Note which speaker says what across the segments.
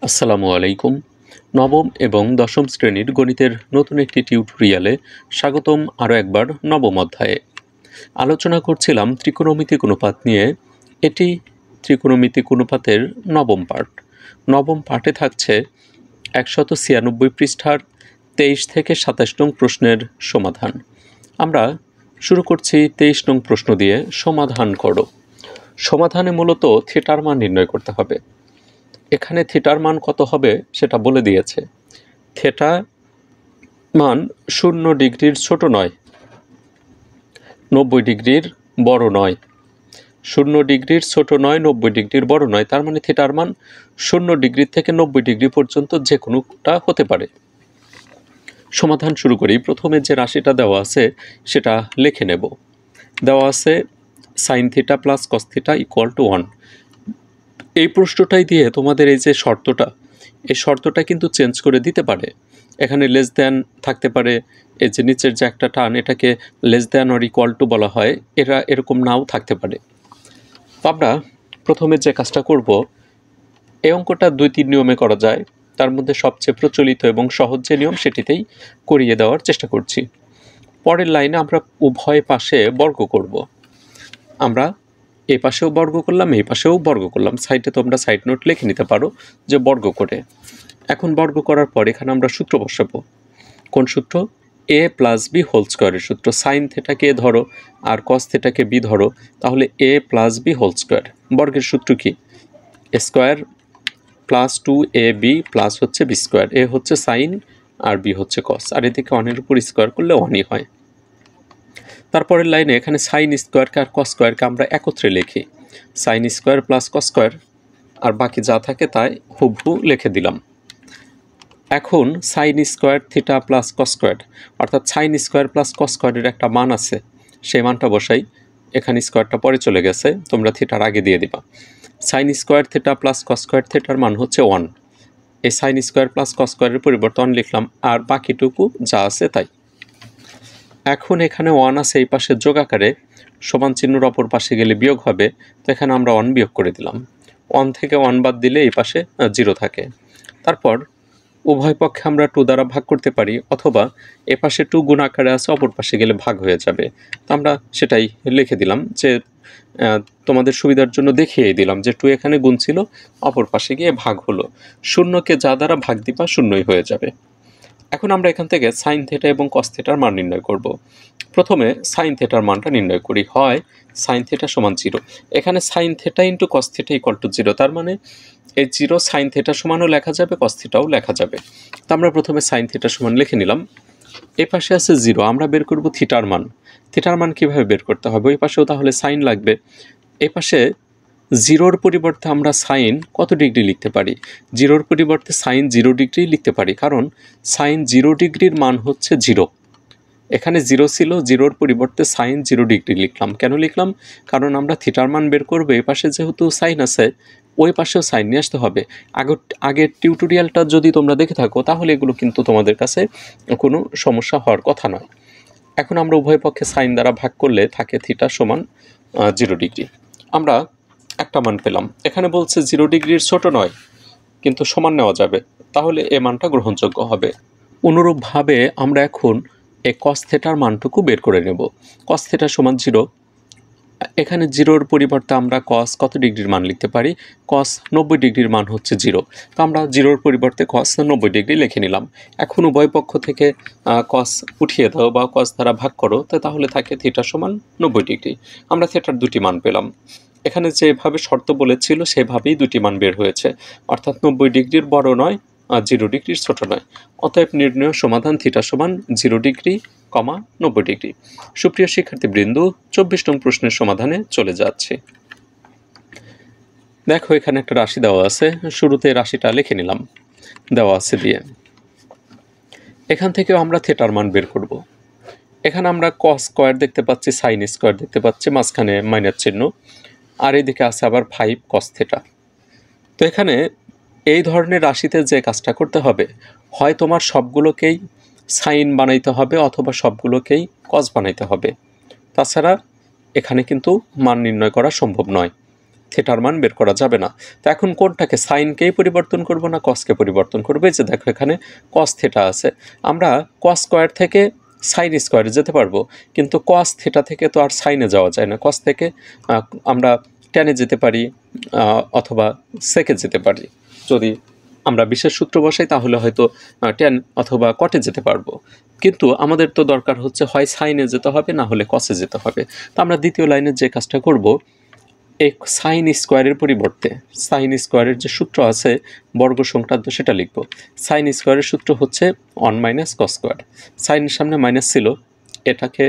Speaker 1: আসসালামু আলাইকুম। নবম এবং দশম শ্রেণীর গণিতের নতুন একটি টিউটোরিয়ালে স্বাগতম। আরও একবার নবম অধ্যায়ে আলোচনা করছিলাম ত্রিকোণমিতিক অনুপাত নিয়ে। এটি ত্রিকোণমিতিক অনুপাতের নবম পার্ট। নবম পার্টে থাকছে 196 পৃষ্ঠার 23 থেকে 27 নং প্রশ্নের সমাধান। আমরা শুরু করছি 23 নং প্রশ্ন দিয়ে। সমাধান করো। সমাধানে মূলত থিটার মান নির্ণয় করতে হবে। এখানে থিটার মান কত হবে সেটা বলে দিয়েছে। থিটা মান 0 ডিগ্রির ছোট নয়, 90 ডিগ্রির বড় নয়। 0 ডিগ্রির ছোট নয়, 90 ডিগ্রির বড় নয়। তার মানে থিটার মান 0 ডিগ্রি থেকে 90 ডিগ্রি পর্যন্ত যে কোনোটা হতে পারে। সমাধান শুরু করি। প্রথমে যে রাশিটা দেওয়া আছে সেটা লিখে নেব। দেওয়া আছে sine theta plus cos theta equal to 1। এই প্রশ্নটাই দিয়ে তোমাদের এই যে শর্তটা, এই শর্তটা কিন্তু চেঞ্জ করে দিতে পারে। এখানে লেস দ্যান থাকতে পারে, এই যে নিচের যে একটা টার্ন এটাকে less than or equal to বলা হয়, এরা এরকম নাও থাকতে পারে। তো আমরা প্রথমে যে কাজটা করব, এই অঙ্কটা 2-3 নিয়মে করা যায়। তার মধ্যে সবচেয়ে প্রচলিত এবং সহজ যে নিয়ম সেটিতেই করিয়ে দেওয়ার চেষ্টা করছি। পরের লাইনে আমরা উভয় পাশে বর্গ করব। আমরা এই পাশেও বর্গ করলাম, এই পাশেও বর্গ করলাম। সাইডে তোমরা সাইড নোট লিখে নিতে পারো যে বর্গ করে। এখন বর্গ করার পর এখানে আমরা সূত্র বসাবো। কোন সূত্র? a প্লাস বি হোল স্কোয়ারের সূত্র। সাইন থেটাকে এ ধরো আর কস থেটাকে বি ধরো, তাহলে a plus B whole square. বর্গের সূত্র কি? A square plus 2ab plus হচ্ছে বি স্কোয়ার। এ হচ্ছে সাইন আর বি হচ্ছে কস, আর এদিকে 1-এর উপর স্কোয়ার করলে 1ই হয়। তারপরের লাইনে এখানে সাইন স্কোয়ারকে আর কস স্কোয়ারকে আমরা একত্রে লিখি। Sine square plus cos square, আর বাকি যা থাকে তাই হুবহু লিখে দিলাম। এখন sine square theta plus cos square, অর্থাৎ সাইন স্কোয়ার প্লাস কস স্কোয়ারের একটা মান আছে, সেই মানটা বসাই। এখানে স্কোয়ারটা পরে চলে গেছে, তোমরা থিটার আগে দিয়ে দিবা। Sign square theta plus cos square, থিটার মান হচ্ছে 1। এই সাইন স্কোয়ার প্লাস কস স্কোয়ারের পরিবর্তন লিখলাম, আর বাকিটুকু যা আছে তাই। এখন এখানে 1 আছে এই পাশে যোগ আকারে, সমান চিহ্নর অপর পাশে গেলে বিয়োগ হবে, তো এখানে আমরা 1 বিয়োগ করে দিলাম। 1 থেকে 1 বাদ দিলে এই পাশে 0 থাকে। তারপর উভয় পক্ষে আমরা 2 দ্বারা ভাগ করতে পারি, অথবা এ পাশে 2 গুণ আকারে আছে, অপর পাশে গেলে ভাগ হয়ে যাবে। তো আমরা সেটাই লিখে দিলাম, যে তোমাদের সুবিধার জন্য দেখিয়ে দিলাম যে 2 এখানে গুণ ছিল, অপর পাশে গিয়ে ভাগ হলো। শূন্যকে যা দ্বারা ভাগ দিবা শূন্যই হয়ে যাবে। এখন আমরা এখান থেকে সাইন থিটা এবং কস থিটার মান নির্ণয় করব। প্রথমে সাইন থিটার মানটা নির্ণয় করি। হয় সাইন থিটা সমান 0। এখানে sine theta into cos theta equal to 0, তার মানে এই 0 সাইন থিটা সমানও লেখা যাবে, কস থিটাও লেখা যাবে। তো আমরা প্রথমে সাইন থিটা সমান লিখে নিলাম। এই পাশে আছে 0, আমরা বের করব থিটার মান। থিটার মান কীভাবে বের করতে হবে? ওই পাশেও তাহলে সাইন লাগবে। এই পাশে 0-র পরিবর্তে আমরা সাইন কত ডিগ্রি লিখতে পারি? 0-র পরিবর্তে সাইন 0 ডিগ্রি লিখতে পারি, কারণ সাইন 0 ডিগ্রির মান হচ্ছে 0। এখানে 0 ছিল, 0-র পরিবর্তে সাইন 0 ডিগ্রি লিখলাম। কেন লিখলাম? কারণ আমরা থিটার মান বের করবো, এই পাশে যেহেতু সাইন আছে, ওই পাশেও সাইন নিয়ে আসতে হবে। আগের টিউটোরিয়ালটা যদি তোমরা দেখে থাকো তাহলে এগুলো কিন্তু তোমাদের কাছে কোনো সমস্যা হওয়ার কথা নয়। এখন আমরা উভয় পক্ষে সাইন দ্বারা ভাগ করলে থাকে থিটা সমান 0 ডিগ্রি। আমরা একটা মান পেলাম। এখানে বলছে 0 ডিগ্রির ছোট নয়, কিন্তু সমান নেওয়া যাবে, তাহলে এ মানটা গ্রহণযোগ্য হবে। অনুরূপভাবে আমরা এখন এই কস থিটার মানটুকু বের করে নেব। কস থিটা সমান 0। এখানে 0-র পরিবর্তে আমরা কস কত ডিগ্রির মান লিখতে পারি? কস 90 ডিগ্রির মান হচ্ছে 0। তো আমরা 0-র পরিবর্তে কস 90 ডিগ্রি লিখে নিলাম। এখন উভয় পক্ষ থেকে কস উঠিয়ে দাও বা কস দ্বারা ভাগ করো, তো তাহলে থাকে থিটা সমান 90 ডিগ্রি। আমরা থিটার দুটি মান পেলাম। এখানে যেভাবে শর্ত বলেছিল সেভাবেই দুটি মান বের হয়েছে, অর্থাৎ 90 ডিগ্রির বড় নয় আর 0 ডিগ্রির ছোট নয়। অতএব নির্ণয় সমাধান থিটা সমান 0 ডিগ্রি, 90 ডিগ্রি। সুপ্রিয় শিক্ষার্থীবৃন্দ, 24 নং প্রশ্নের সমাধানে চলে যাচ্ছে। দেখো এখানে একটা রাশি দেওয়া আছে, শুরুতে রাশিটা লিখে নিলাম দেওয়া আছে দিয়ে। এখান থেকেও আমরা থিটার মান বের করব। এখানে আমরা কস স্কোয়ার দেখতে পাচ্ছি, সাইন স্কোয়ার দেখতে পাচ্ছি, মাঝখানে মাইনাস চিহ্ন, আর এদিকে আছে আবার 5 কস থিটা। তো এখানে এই ধরনের রাশিতে যে কাজটা করতে হবে, হয় তোমার সবগুলোকেই সাইন বানাইতে হবে অথবা সবগুলোকেই কস বানাইতে হবে। তাছাড়া এখানে কিন্তু মান নির্ণয় করা সম্ভব নয়। থিটার মান বের করা যাবে না। তো এখন কোনটাকে, সাইনকেই পরিবর্তন করব না কসকে পরিবর্তন করবে? যে দেখো এখানে কস থিটা আছে, আমরা কস স্কোয়ার থেকে সাইন স্কোয়ারে যেতে পারবো, কিন্তু কস থিটা থেকে তো আর সাইনে যাওয়া যায় না। কস থেকে আমরা টেনে যেতে পারি অথবা সেকে যেতে পারি। যদি আমরা বিশেষ সূত্র বসাই তাহলে হয়তো টেন অথবা কটে যেতে পারবো, কিন্তু আমাদের তো দরকার হচ্ছে হয় সাইনে যেতে হবে না হলে কসে যেতে হবে। তো আমরা দ্বিতীয় লাইনের যে কাজটা করব, এই সাইন স্কোয়ারের পরিবর্তে সাইন স্কোয়ারের যে সূত্র আছে বর্গ সংক্রান্ত সেটা লিখব। সাইন স্কোয়ারের সূত্র হচ্ছে 1 মাইনাস কস স্কোয়ার। সাইনের সামনে মাইনাস ছিল, এটাকে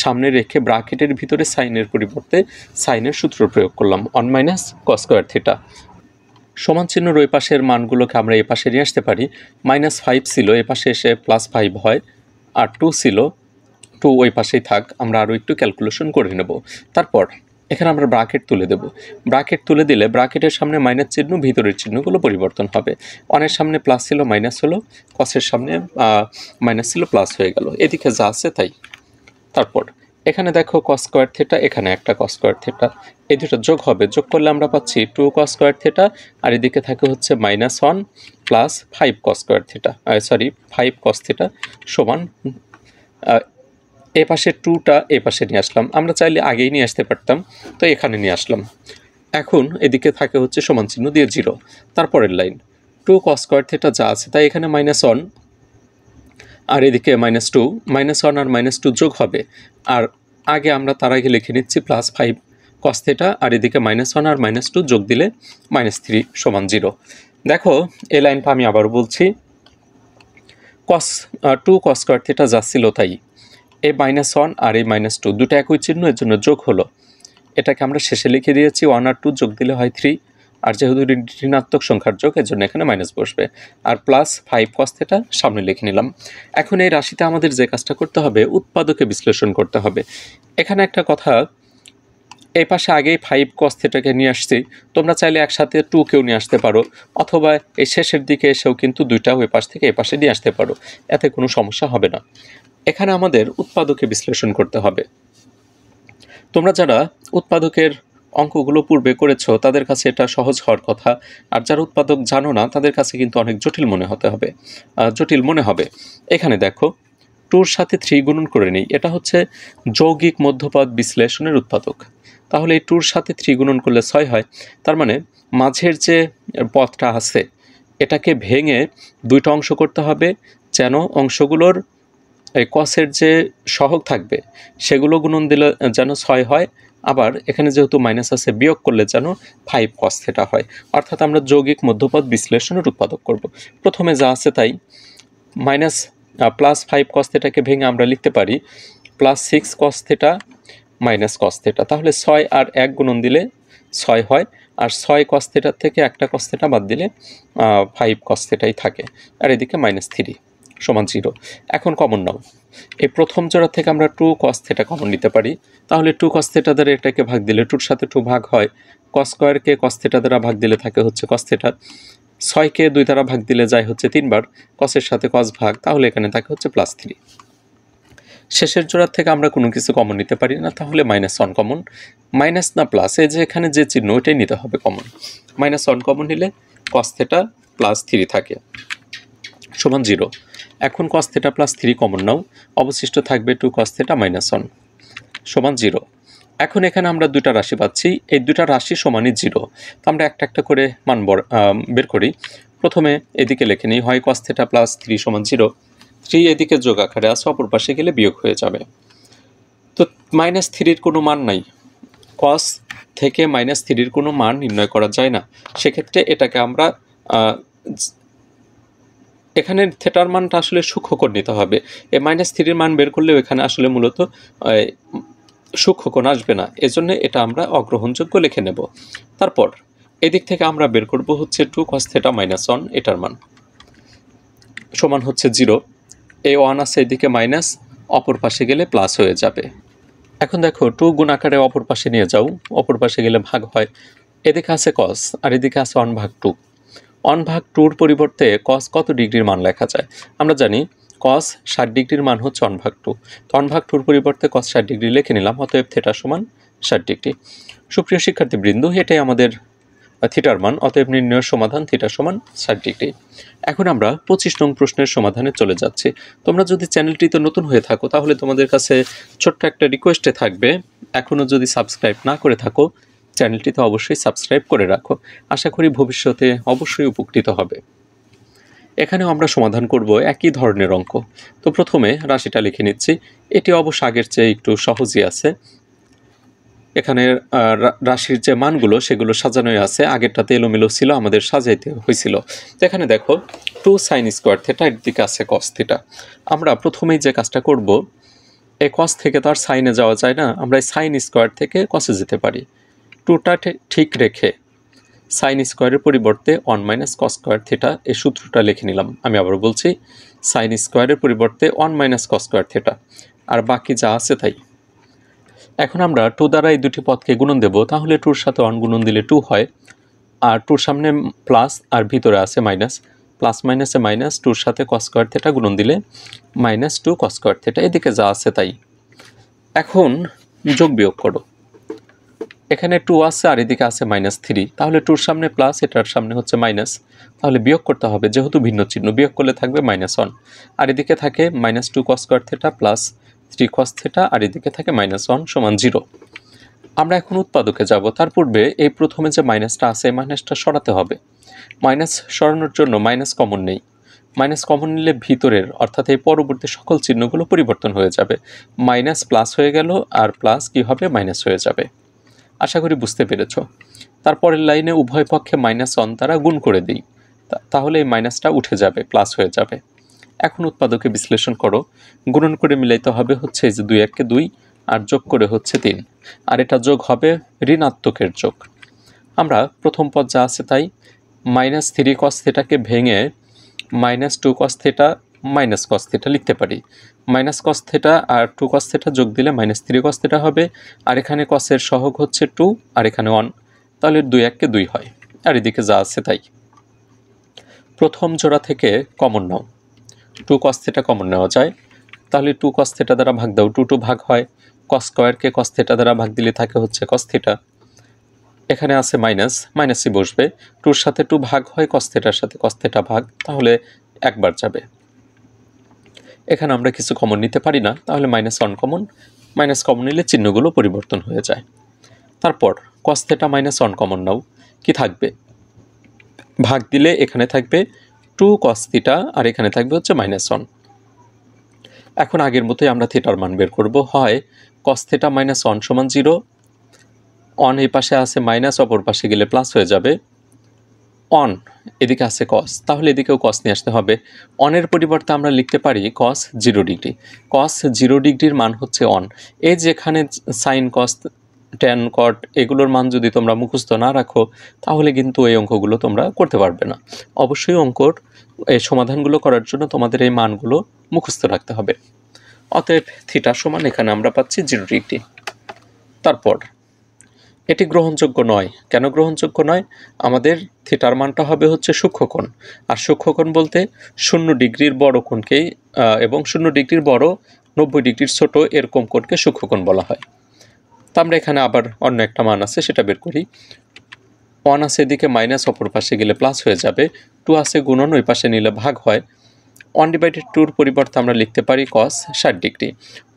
Speaker 1: সামনে রেখে ব্রাকেটের ভিতরে সাইনের পরিবর্তে সাইনের সূত্র প্রয়োগ করলাম, 1 মাইনাস কস স্কোয়ার থিটা। সমান চিহ্নর ওই পাশের মানগুলোকে আমরা এ পাশে নিয়ে আসতে পারি। -5 ছিল, এ পাশে এসে +5 হয়, আর 2 ছিল, 2 ওই পাশেই থাক, আমরা আরও একটু ক্যালকুলেশন করে নেব। তারপর এখানে আমরা ব্রাকেট তুলে দেব। ব্রাকেট তুলে দিলে ব্রাকেটের সামনে মাইনাস চিহ্ন, ভিতরের চিহ্নগুলো পরিবর্তন হবে। অনের সামনে প্লাস ছিল মাইনাস হলো, কসের সামনে মাইনাস ছিল প্লাস হয়ে গেল, এদিকে যা আছে তাই। তারপর এখানে দেখো কস স্কোয়ার থিটা, এখানে একটা কস স্কোয়ার থিটা, এই দুটো যোগ হবে, যোগ করলে আমরা পাচ্ছি 2 কস স্কোয়ার থিটা, আর এদিকে থাকে হচ্ছে -1 plus 5 cos square theta, 5 cos theta সমান, এ পাশে 2টা এ পাশে নিয়ে আসলাম, আমরা চাইলে আগেই নিয়ে আসতে পারতাম, তো এখানে নিয়ে আসলাম। এখন এদিকে থাকে হচ্ছে সমান চিহ্ন দিয়ে 0। তারপরের লাইন 2 কস স্কোয়ার থিটা যা আছে তাই এখানে -1, আর এদিকে -2, -1 আর -2 যোগ হবে, আর আগে আমরা তার আগে লিখে নিচ্ছি +5 কস থিটা, আর এদিকে -1 আর -2 যোগ দিলে -3 সমান 0। দেখো এই লাইনটা আমি আবার বলছি, 2 কস স্কোয়ার থিটা যা ছিল তাই, এই -1 আর এই -2 দুটো একই চিহ্ন, এর জন্য যোগ হলো, এটাকে আমরা শেষে লিখে দিয়েছি, 1 আর 2 যোগ দিলে হয় 3, আর যেহেতু ঋণাত্মক সংখ্যার যোগ এর জন্য এখানে মাইনাস বসবে, আর +5 কস থিটা সামনে লিখে নিলাম। এখন এই রাশিতে আমাদের যে কাজটা করতে হবে, উৎপাদকে বিশ্লেষণ করতে হবে। এখানে একটা কথা, এই পাশে আগেই 5 কস থিটাকে নিয়ে আসছি, তোমরা চাইলে একসাথে 2 কেও নিয়ে আসতে পারো, অথবা এই শেষের দিকে এসেও কিন্তু দুইটা ওই পাশ থেকে এই পাশে নিয়ে আসতে পারো, এতে কোনো সমস্যা হবে না। এখানে আমাদের উৎপাদকে বিশ্লেষণ করতে হবে। তোমরা যারা উৎপাদকের অঙ্কগুলো পূর্বে করেছো তাদের কাছে এটা সহজ হওয়ার কথা, আর যারা উৎপাদক জানো না তাদের কাছে কিন্তু অনেক জটিল মনে হবে। এখানে দেখো 2-র সাথে 3 গুণন করে নিই, এটা হচ্ছে যৌগিক মধ্যপদ বিশ্লেষণের উৎপাদক। তাহলে এই 2-র সাথে 3 গুণন করলে 6 হয়, তার মানে মাঝের যে পদটা আছে এটাকে ভেঙে দুইটা অংশ করতে হবে, যেন অংশগুলোর এই কসের যে সহগ থাকবে সেগুলো গুণন দিলে যেন 6 হয়, আবার এখানে যেহেতু মাইনাস আছে বিয়োগ করলে যেন 5 কস থিটা হয়। অর্থাৎ আমরা যৌগিক মধ্যপদ বিশ্লেষণের উৎপাদক করব। প্রথমে যা আছে তাই, +5 কস থিটাকে ভেঙে আমরা লিখতে পারি +6 cos theta minus cos theta. তাহলে 6 আর 1 গুণন দিলে 6 হয়, আর 6 কস থিটার থেকে একটা কস থিটা বাদ দিলে 5 কস থিটাই থাকে, আর এদিকে -3 সমান 0। এখন কমন নাও, এই প্রথম জোড়া থেকে আমরা 2 কস থিটা কমন নিতে পারি, তাহলে 2 কস থিটা দ্বারা এটাকে ভাগ দিলে 2-র সাথে 2 ভাগ হয়, কস স্কোয়ারকে কস থিটা দ্বারা ভাগ দিলে থাকে হচ্ছে কস থিটা, 6কে 2 দ্বারা ভাগ দিলে যায় হচ্ছে 3 বার, কসের সাথে কস ভাগ, তাহলে এখানে থাকে হচ্ছে +3। শেষের জোড়ার থেকে আমরা কোনো কিছু কমন নিতে পারি না, তাহলে -1 কমন, মাইনাস না প্লাস, এই যে এখানে যে চিহ্ন ওইটাই নিতে হবে কমন, -1 কমন নিলে কস থিটা +3 থাকে সমান 0। এখন cos θ + 3 কমন নাও, অবশিষ্ট থাকবে 2 cos θ - 1 সমান 0। এখন এখানে আমরা দুইটা রাশি পাচ্ছি, এই দুইটা রাশি সমানই 0। তো আমরা একটা একটা করে মান বের করি। প্রথমে এদিকে লিখে নিই, হয় cos θ + 3 সমান 0, 3 এদিকে যোগ আকারে আছে, অপর পাশে গেলে বিয়োগ হয়ে যাবে। তো -3 এর কোনো মান নাই, cos থেকে -3 এর কোনো মান নির্ণয় করা যায় না। সেক্ষেত্রে এটাকে আমরা এখানে থিটার মানটা আসলে সূক্ষ্মকোণ নিতে হবে। এই -3 এর মান বের করলেও এখানে আসলে মূলত সূক্ষ্মকোণ আসবে না, এজন্য এটা আমরা অগ্রহণযোগ্য লিখে নেব। তারপর এদিক থেকে আমরা বের করব হচ্ছে 2 cos θ - 1, এটার মান সমান হচ্ছে 0। এই 1 আছে এদিকে মাইনাস, অপর পাশে গেলে প্লাস হয়ে যাবে। এখন দেখো 2 গুণ আকারে অপর পাশে নিয়ে যাও, অপর পাশে গেলে ভাগ হয়, এদিকে আছে cos আর এদিকে আছে 1/2। 1/2-র পরিবর্তে cos কত ডিগ্রির মান লেখা যায়? আমরা জানি cos 60 ডিগ্রির মান হচ্ছে 1/2। তো 1/2-র পরিবর্তে cos 60 ডিগ্রি লিখে নিলাম, অতএব থিটা সমান 60°। সুপ্রিয় শিক্ষার্থীবৃন্দ, এটাই আমাদের থিটার মান, অতএব নির্ণয়ের সমাধান থিটা সমান 60°। এখন আমরা 25 নং প্রশ্নের সমাধানে চলে যাচ্ছি। তোমরা যদি চ্যানেলটিতে নতুন হয়ে থাকো তাহলে তোমাদের কাছে ছোট্ট একটা রিকোয়েস্টে থাকবে, এখনও যদি সাবস্ক্রাইব না করে থাকো চ্যানেলটিতে অবশ্যই সাবস্ক্রাইব করে রাখো। আশা করি ভবিষ্যতে অবশ্যই উপকৃত হবে। এখানেও আমরা সমাধান করব একই ধরনের অঙ্ক। তো প্রথমে রাশিটা লিখে নিচ্ছি। এটি অবশ্য আগের চেয়ে একটু সহজই আছে। এখানে রাশির যে মানগুলো সেগুলো সাজানোই আছে, আগেরটাতে এলোমেলো ছিল, আমাদের সাজাইতে হয়েছিল। তো এখানে দেখো 2 sin স্কোয়ার থিটা, এর দিকে আছে cos থিটা। আমরা প্রথমেই যে কাজটা করব, এই cos থেকে তো আর সাইনে যাওয়া যায় না, আমরা এই sin স্কোয়ার থেকে cosে যেতে পারি। 2টা ঠিক রেখে sin স্কোয়ারের পরিবর্তে 1 - cos স্কোয়ার থিটা এই সূত্রটা লিখে নিলাম। আমি আবার বলছি, sin স্কোয়ারের পরিবর্তে 1 - cos স্কোয়ার থিটা, আর বাকি যা আছে তাই। এখন আমরা 2 দ্বারা এই দুটি পদকে গুণন দেব, তাহলে 2-র সাথে 1 গুণন দিলে 2 হয়, আর 2-র সামনে প্লাস আর ভিতরে আছে মাইনাস, প্লাস মাইনাসে মাইনাস, 2-র সাথে cos স্কোয়ার থিটা গুণন দিলে -2 cos স্কোয়ার থিটা, এদিকে যা আছে তাই। এখন যোগ বিয়োগ করো, এখানে 2 আছে আর এদিকে আছে -3, তাহলে 2-র সামনে প্লাস, এটার সামনে হচ্ছে মাইনাস, তাহলে বিয়োগ করতে হবে, যেহেতু ভিন্ন চিহ্ন বিয়োগ করলে থাকবে -1, আর এদিকে থাকে -2 cos square theta plus 3 cos theta, আর এদিকে থাকে -1 সমান 0। আমরা এখন উৎপাদকে যাব, তার পূর্বে এই প্রথমে যে মাইনাসটা আছে এই মাইনাসটা সরাতে হবে। মাইনাস সরানোর জন্য মাইনাস কমন নেই, মাইনাস কমন নিলে ভিতরের অর্থাৎ এই পরবর্তী সকল চিহ্নগুলো পরিবর্তন হয়ে যাবে, মাইনাস প্লাস হয়ে গেল, আর প্লাস কি হবে, মাইনাস হয়ে যাবে। আশা করি বুঝতে পেরেছ। তারপরের লাইনে উভয় পক্ষে -1 দ্বারা গুণ করে দিই, তাহলে এই মাইনাসটা উঠে যাবে, প্লাস হয়ে যাবে। এখন উৎপাদকে বিশ্লেষণ করো, গুণন করে মিলাইতে হবে হচ্ছে এই যে 2 1 2, আর যোগ করে হচ্ছে 3, আর এটা যোগ হবে ঋণাত্মকের যোগ। আমরা প্রথম পদ যা আছে তাই, -3 cos থিটাকে ভেঙে -2 cos থিটা -cos থিটা লিখতে পারি। -cos থিটা আর 2 cos থিটা যোগ দিলে -3 cos থিটা হবে, আর এখানে cos-এর সহগ হচ্ছে 2, আর এখানে 1, তাহলে 2 1 2 হয়, আর এদিকে যা আছে তাই। প্রথম জোড়া থেকে কমন নাও, 2 cos থিটা কমন নেওয়া যায়, তাহলে 2 cos থিটা দ্বারা ভাগ দাও, 2 ভাগ হয়, cos স্কোয়ারকে cos থিটা দ্বারা ভাগ দিলে থাকে হচ্ছে cos থিটা। এখানে আছে মাইনাস, মাইনাসই বসবে, 2-র সাথে 2 ভাগ হয়, cos থিটার সাথে cos থিটা ভাগ, তাহলে একবার যাবে। এখানে আমরা কিছু কমন নিতে পারি না, তাহলে -1 কমন, মাইনাস কমন নিলে চিহ্নগুলো পরিবর্তন হয়ে যায়। তারপর cos থিটা -1 কমন নাও, কি থাকবে, ভাগ দিলে এখানে থাকবে 2 cos থিটা, আর এখানে থাকবে হচ্ছে -1। এখন আগের মতোই আমরা থিটার মান বের করব, হয় cos থিটা -1 সমান 0, 1 এই পাশে আছে মাইনাস, অপর পাশে গেলে প্লাস হয়ে যাবে, 1 এদিকে আছে cos, তাহলে এদিকেও cos নিয়ে আসতে হবে। 1 এর পরিবর্তে আমরা লিখতে পারি cos 0 ডিগ্রি, cos 0 ডিগ্রির মান হচ্ছে 1। এই যেখানে sin cos tan cot এগুলোর মান যদি তোমরা মুখস্থ না রাখো তাহলে কিন্তু এই অঙ্কগুলো তোমরা করতে পারবে না। অবশ্যই অঙ্কর এই সমাধানগুলো করার জন্য তোমাদের এই মানগুলো মুখস্থ রাখতে হবে। অতএব থিটা সমান এখানে আমরা পাচ্ছি 0 ডিগ্রি। তারপর এটি গ্রহণযোগ্য নয়, কেন গ্রহণযোগ্য নয়, আমাদের থিটার মানটা হবে হচ্ছে সূক্ষ্মকোণ, আর সূক্ষ্মকোণ বলতে 0 ডিগ্রির বড় কোণকেই এবং 0 ডিগ্রির বড় 90 ডিগ্রির ছোট এরকম কোণকে সূক্ষ্মকোণ বলা হয়। তো আমরা এখানে আবার অন্য একটা মান আছে সেটা বের করি। 1 আছে এদিকে মাইনাস, অপর পাশে গেলে প্লাস হয়ে যাবে, 2 আছে গুণন, ওই পাশে নিলে ভাগ হয়, 1/2-র পরিবর্তে আমরা লিখতে পারি cos 60 ডিগ্রি।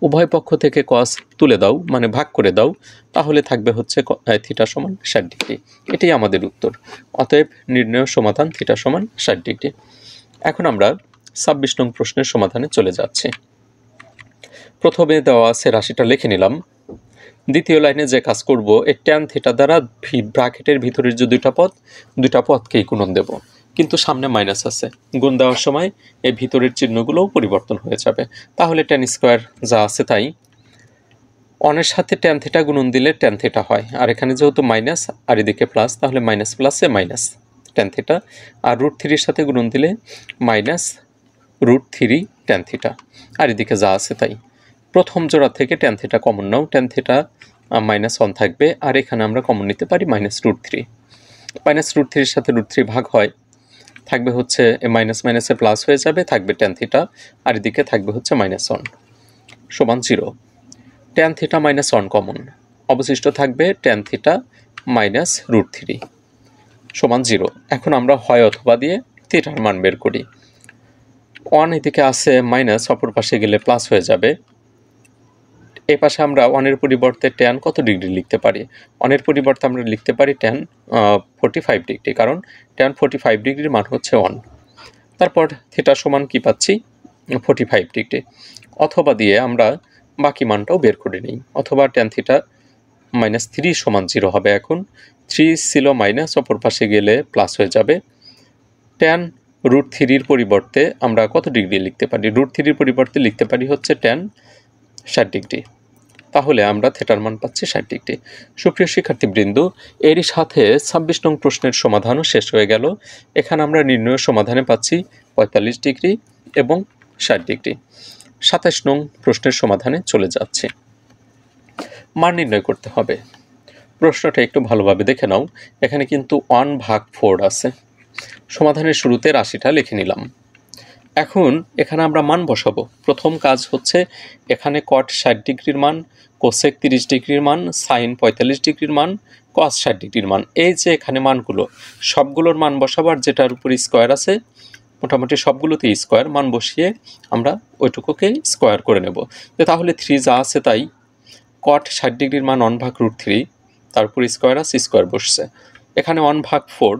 Speaker 1: উভয় পক্ষ থেকে cos তুলে দাও, মানে ভাগ করে দাও, তাহলে থাকবে হচ্ছে থিটা সমান 60 ডিগ্রি। এটাই আমাদের উত্তর। অতএব নির্ণয় সমাধান থিটা সমান 60 ডিগ্রি। এখন আমরা 26 নং প্রশ্নের সমাধানে চলে যাচ্ছি। প্রথমে দেওয়া আছে রাশিটা লিখে নিলাম। দ্বিতীয় লাইনে যে কাজ করব, এই ট্যান থিটা দ্বারা ব্র্যাকেটের ভিতরের যে দুইটা পদকেই গুণন দেব, কিন্তু সামনে মাইনাস আছে, গুণ দেওয়ার সময় এই ভিতরের চিহ্নগুলোও পরিবর্তন হয়ে যাবে, তাহলে ট্যান স্কোয়ার যা আছে তাই। 1 এর সাথে ট্যান থিটা গুণন দিলে ট্যান থিটা হয়, আর এখানে যেহেতু মাইনাস আর এদিকে প্লাস, তাহলে মাইনাস প্লাসে মাইনাস ট্যান থিটা, আর √3-এর সাথে গুণন দিলে -√3 ট্যান থিটা, আর এদিকে যা আছে তাই। প্রথম জোড়া থেকে ট্যান থিটা কমন নাও, ট্যান থিটা -1 থাকবে, আর এখানে আমরা কমন নিতে পারি -√3। -√3-এর সাথে √3 ভাগ হয়, থাকবে হচ্ছে মাইনাস মাইনাসে প্লাস হয়ে যাবে, থাকবে ট্যান থিটা, আর এদিকে থাকবে হচ্ছে -1 সমান 0। ট্যান থিটা -1 কমন, অবশিষ্ট থাকবে ট্যান থিটা মাইনাস √3 সমান 0। এখন আমরা হয় অথবা দিয়ে থিটার মান বের করি। 1 এদিকে আছে মাইনাস, অপর পাশে গেলে প্লাস হয়ে যাবে। এই পাশে আমরা 1-এর পরিবর্তে ট্যান কত ডিগ্রি লিখতে পারি? 1-এর পরিবর্তে আমরা লিখতে পারি ট্যান 45 ডিগ্রি, কারণ ট্যান 45 ডিগ্রির মান হচ্ছে 1। তারপর থিটা সমান কি পাচ্ছি? 45 ডিগ্রি। অথবা দিয়ে আমরা বাকি মানটাও বের করে নিই। অথবা ট্যান থিটা -3 সমান 0 হবে। এখন 3 ছিল মাইনাস, অপর পাশে গেলে প্লাস হয়ে যাবে। ট্যান √3-র পরিবর্তে আমরা কত ডিগ্রি লিখতে পারি? √3-র পরিবর্তে লিখতে পারি হচ্ছে ট্যান 60 ডিগ্রি। তাহলে আমরা থিটার মান পাচ্ছি 60 ডিগ্রি। সুপ্রিয় শিক্ষার্থীবৃন্দ, এরই সাথে 26 নং প্রশ্নের সমাধানও শেষ হয়ে গেল। এখানে আমরা নির্ণয় সমাধানে পাচ্ছি 45 ডিগ্রি এবং 60 ডিগ্রি। 27 নং প্রশ্নের সমাধানে চলে যাচ্ছে। মান নির্ণয় করতে হবে। প্রশ্নটা একটু ভালোভাবে দেখে নাও। এখানে কিন্তু 1/4 আছে। সমাধানের শুরুতে রাশিটা লিখে নিলাম। এখন এখানে আমরা মান বসাবো। প্রথম কাজ হচ্ছে এখানে কট 60 ডিগ্রির মান, কোসেক 30 ডিগ্রির মান, সাইন 45 ডিগ্রির মান, কস 60 ডিগ্রির মান, এই যে এখানে মানগুলো সবগুলোর মান বসাবার, যেটার উপর স্কোয়ার আছে মোটামুটি সবগুলোতে স্কোয়ার মান বসিয়ে আমরা ওইটুকুকে স্কোয়ার করে নেব। তাহলে 3 যা আছে তাই, কট 60 ডিগ্রির মান 1/√3, তার উপর স্কোয়ার আছে, স্কোয়ার বসছে। এখানে 1/4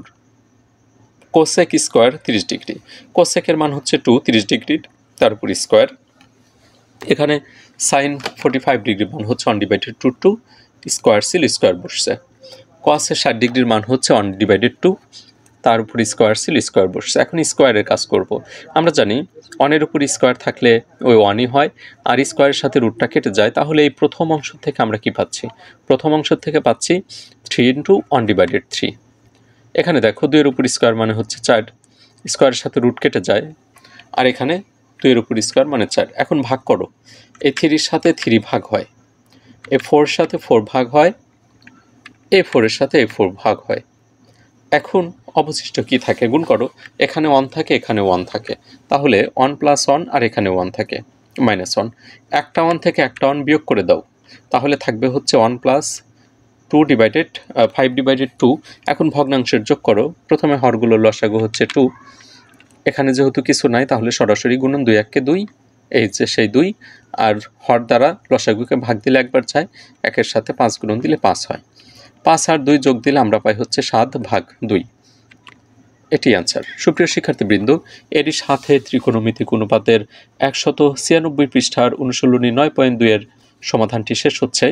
Speaker 1: কোসেক স্কোয়ার 30 ডিগ্রি, কোসেকের মান হচ্ছে 2 30 ডিগ্রির, তার উপর স্কোয়ার। এখানে সাইন 45 ডিগ্রির মান হচ্ছে 1/2 স্কোয়ার সিল, স্কোয়ার বসছে। কসের 60 ডিগ্রির মান হচ্ছে 1/2, তার উপর স্কোয়ার সিল, স্কোয়ার বসছে। এখন স্কোয়ারের কাজ করব। আমরা জানি 1-এর উপর স্কোয়ার থাকলে ওই 1ই হয়, আর স্কোয়ারের সাথে রুটটা কেটে যায়। তাহলে এই প্রথম অংশ থেকে আমরা কি পাচ্ছি? প্রথম অংশ থেকে পাচ্ছি 3 × 1/3। এখানে দেখো 2-এর উপর স্কোয়ার মানে হচ্ছে 4, স্কোয়ারের সাথে রুট কেটে যায়, আর এখানে 2-এর উপর স্কোয়ার মানে 4। এখন ভাগ করো, এই 3-র সাথে 3 ভাগ হয়, এই 4-এর সাথে 4 ভাগ হয়, এই 4-এর সাথে এই 4 ভাগ হয়। এখন অবশিষ্ট কি থাকে? গুণ করো, এখানে 1 থাকে, এখানে 1 থাকে, তাহলে 1 + 1, আর এখানে 1 থাকে -1। একটা 1 থেকে একটা 1 বিয়োগ করে দাও, তাহলে থাকবে হচ্ছে 1 + 5/2। এখন ভগ্নাংশের যোগ করো। প্রথমে হরগুলোর লসাগু হচ্ছে 2, এখানে যেহেতু কিছু নাই তাহলে সরাসরি গুণন, 2 × 1 = 2, এই যে সেই 2, আর হর দ্বারা লসাগুকে ভাগ দিলে একবার যায়, 1-এর সাথে 5 গুণন দিলে 5 হয়। 5 আর 2 যোগ দিলে আমরা পাই হচ্ছে 7/2। এটি অ্যান্সার। সুপ্রিয় শিক্ষার্থীবৃন্দ, এরই সাথে ত্রিকোণমিতিক অনুপাতের 196 পৃষ্ঠার অনুশীলনী 9.2-এর সমাধানটি শেষ হচ্ছে।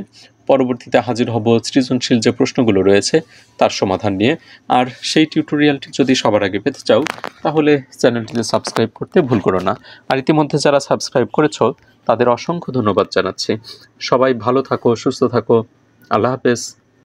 Speaker 1: পরবর্তীতে হাজির হব সৃজনশীল যে প্রশ্নগুলো রয়েছে তার সমাধান নিয়ে। আর সেই টিউটোরিয়ালটি যদি সবার আগে পেতে চাও তাহলে চ্যানেলটিতে সাবস্ক্রাইব করতে ভুল করো না। আর ইতিমধ্যে যারা সাবস্ক্রাইব করেছো তাদের অসংখ্য ধন্যবাদ জানাচ্ছি। সবাই ভালো থাকো, সুস্থ থাকো। আল্লাহ হাফেজ।